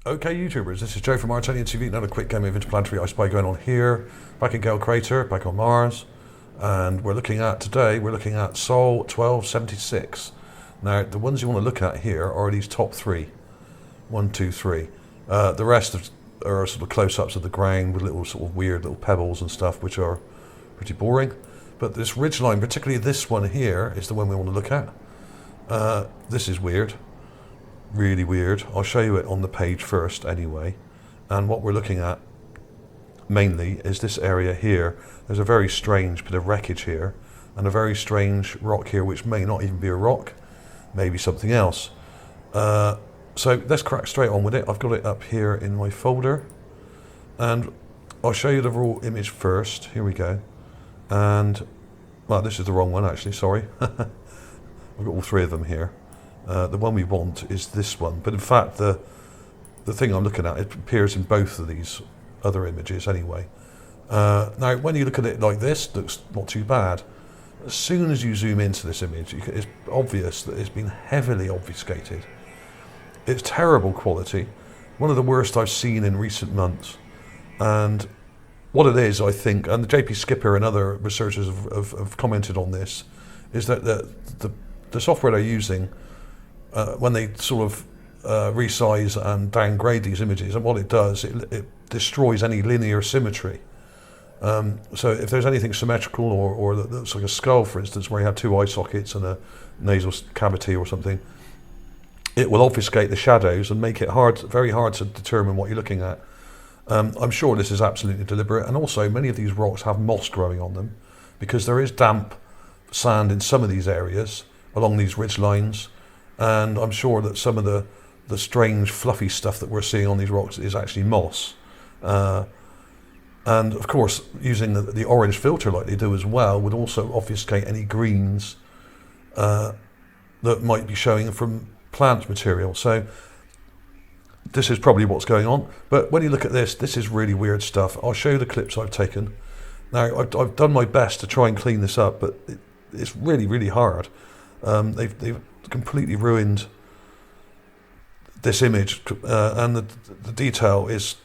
Okay, YouTubers, this is Joe from ArtAlienTV. Another quick game of interplanetary I spy going on here, back in Gale Crater, back on Mars, and we're looking at Sol 1276. Now, the ones you want to look at here are these top three. 1, 2, 3. The rest are sort of close-ups of the ground with little sort of weird little pebbles and stuff, which are pretty boring. But this ridgeline, particularly this one here, is the one we want to look at. This is weird. Really weird. I'll show you it on the page first anyway. And what we're looking at mainly is this area here. There's a very strange bit of wreckage here and a very strange rock here, which may not even be a rock, maybe something else. So let's crack straight on with it. I've got it up here in my folder and I'll show you the raw image first. Here we go. And well, this is the wrong one actually, sorry. I've got all three of them here. The one we want is this one, but in fact the thing I'm looking at, it appears in both of these other images anyway. Now when you look at it like this, it looks not too bad. As soon as you zoom into this image, it's obvious that it's been heavily obfuscated. It's terrible quality, one of the worst I've seen in recent months. And what it is, I think, and the JP Skipper and other researchers have commented on this, is that the software they're using, when they sort of resize and downgrade these images, and what it does, it destroys any linear symmetry. So if there's anything symmetrical or that looks like a skull, for instance, where you have two eye sockets and a nasal cavity or something, it will obfuscate the shadows and make it very hard to determine what you're looking at. I'm sure this is absolutely deliberate, and also many of these rocks have moss growing on them because there is damp sand in some of these areas along these ridge lines. And I'm sure that some of the strange fluffy stuff that we're seeing on these rocks is actually moss. And of course, using the orange filter like they do as well would also obfuscate any greens that might be showing from plant material. So this is probably what's going on. But when you look at this, this is really weird stuff. I'll show you the clips I've taken. Now, I've done my best to try and clean this up, but it's really, really hard. They've completely ruined this image, and the detail is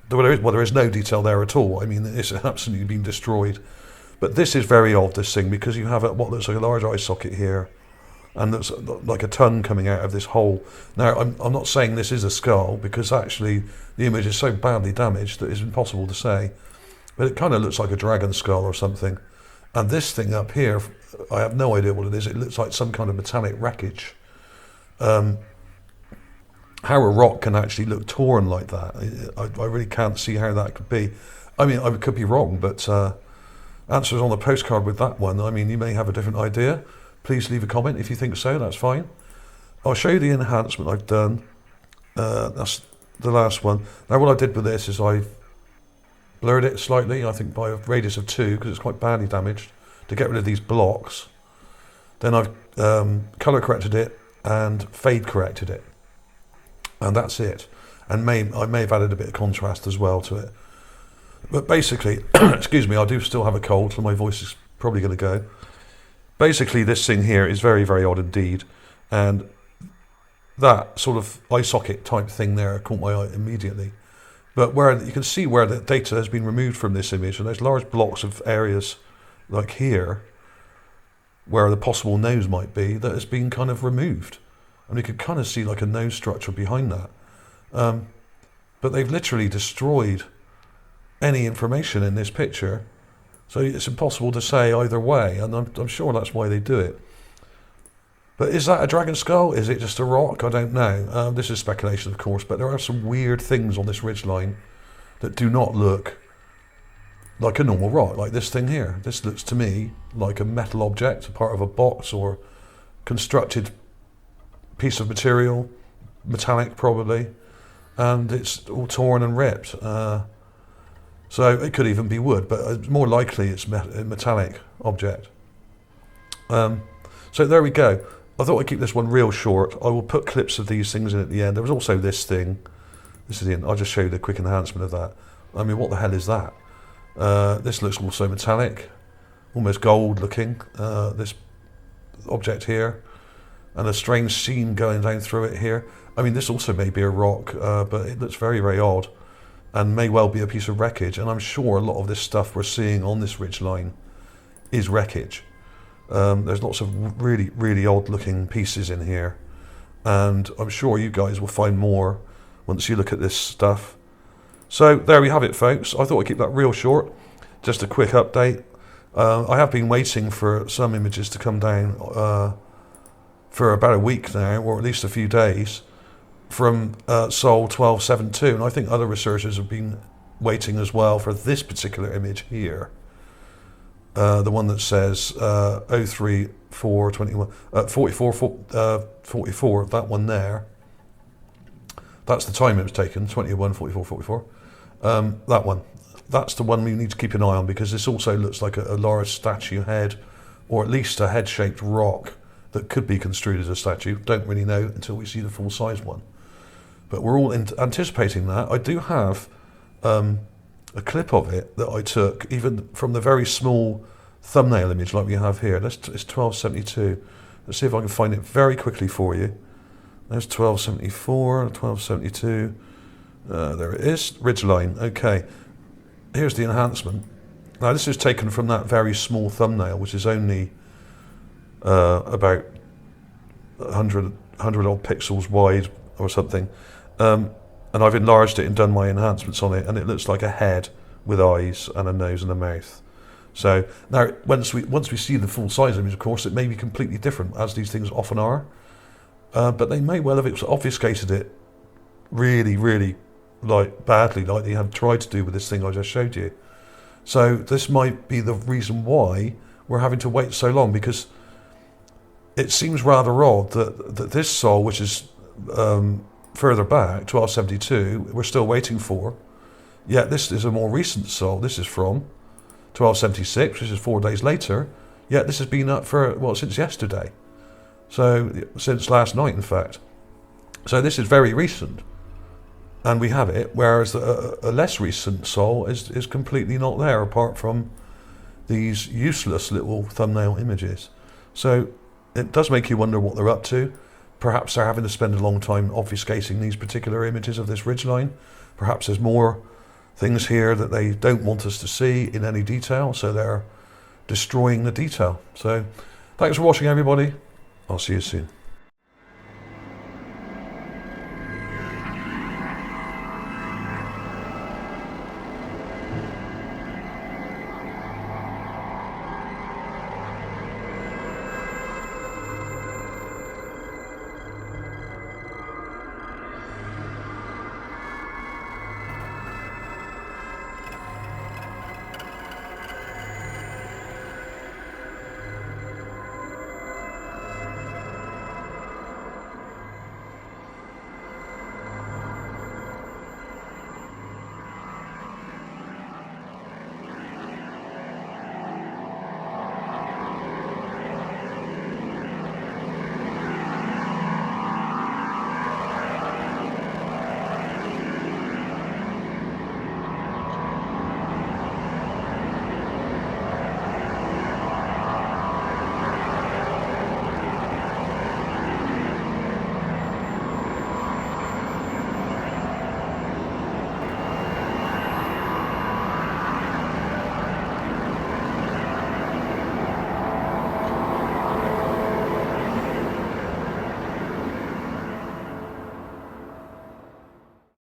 there is no detail there at all. I mean, it's absolutely been destroyed. But this is very odd, this thing, because you have what looks like a large eye socket here, and there's like a tongue coming out of this hole. Now, I'm not saying this is a skull, because actually the image is so badly damaged that it's impossible to say. But it kind of looks like a dragon skull or something. And this thing up here, I have no idea what it is. It looks like some kind of metallic wreckage. How a rock can actually look torn like that, I really can't see how that could be. I mean, I could be wrong, but answers on the postcard with that one. I mean, you may have a different idea. Please leave a comment if you think so, that's fine. I'll show you the enhancement I've done. That's the last one. Now, what I did with this is I blurred it slightly, I think by a radius of 2, because it's quite badly damaged, to get rid of these blocks. Then I've color corrected it and fade corrected it, and that's it. And I may have added a bit of contrast as well to it. But basically, excuse me, I do still have a cold, so my voice is probably going to go. Basically, this thing here is very, very odd indeed, and that sort of eye socket type thing there caught my eye immediately. But where you can see where the data has been removed from this image, and there's large blocks of areas like here where the possible nose might be that has been kind of removed, and you could kind of see like a nose structure behind that. But they've literally destroyed any information in this picture, so it's impossible to say either way, and I'm sure that's why they do it. But is that a dragon skull? Is it just a rock? I don't know. This is speculation, of course, but there are some weird things on this ridgeline that do not look like a normal rock, like this thing here. This looks to me like a metal object, a part of a box or constructed piece of material, metallic probably, and it's all torn and ripped. So it could even be wood, but more likely it's a metallic object. So there we go. I thought I'd keep this one real short. I will put clips of these things in at the end. There was also this thing. This is the end. I'll just show you the quick enhancement of that. I mean, what the hell is that? This looks also metallic, almost gold looking. This object here. and a strange seam going down through it here. I mean, this also may be a rock, but it looks very, very odd, and may well be a piece of wreckage. And I'm sure a lot of this stuff we're seeing on this ridgeline is wreckage. There's lots of really, really odd looking pieces in here, and I'm sure you guys will find more once you look at this stuff. So there we have it, folks. I thought I'd keep that real short. Just a quick update. I have been waiting for some images to come down for about a week now, or at least a few days, from Sol 1272, and I think other researchers have been waiting as well for this particular image here. The one that says 03421, 44, that one there. That's the time it was taken, 21:44:44. That one. That's the one we need to keep an eye on, because this also looks like a large statue head, or at least a head-shaped rock that could be construed as a statue. Don't really know until we see the full-size one. But we're all anticipating that. I do have a clip of it that I took, even from the very small thumbnail image like we have here. It's 1272. Let's see if I can find it very quickly for you. There's 1274, 1272. There it is, ridgeline. Okay, here's the enhancement. Now this is taken from that very small thumbnail, which is only about 100 odd pixels wide or something. And I've enlarged it and done my enhancements on it, and it looks like a head with eyes and a nose and a mouth. So now, once we see the full size image, of course, it may be completely different, as these things often are. But they may well have obfuscated it really, really badly, like they have tried to do with this thing I just showed you. So this might be the reason why we're having to wait so long, because it seems rather odd that this Sol, which is further back, 1272, we're still waiting for. Yet this is a more recent Sol. This is from 1276, which is 4 days later. Yet this has been up for, well, since yesterday. So, since last night, in fact. So this is very recent, and we have it, whereas a less recent Sol is completely not there, apart from these useless little thumbnail images. So it does make you wonder what they're up to. Perhaps they're having to spend a long time obfuscating these particular images of this ridgeline. Perhaps there's more things here that they don't want us to see in any detail, so they're destroying the detail. So thanks for watching, everybody. I'll see you soon.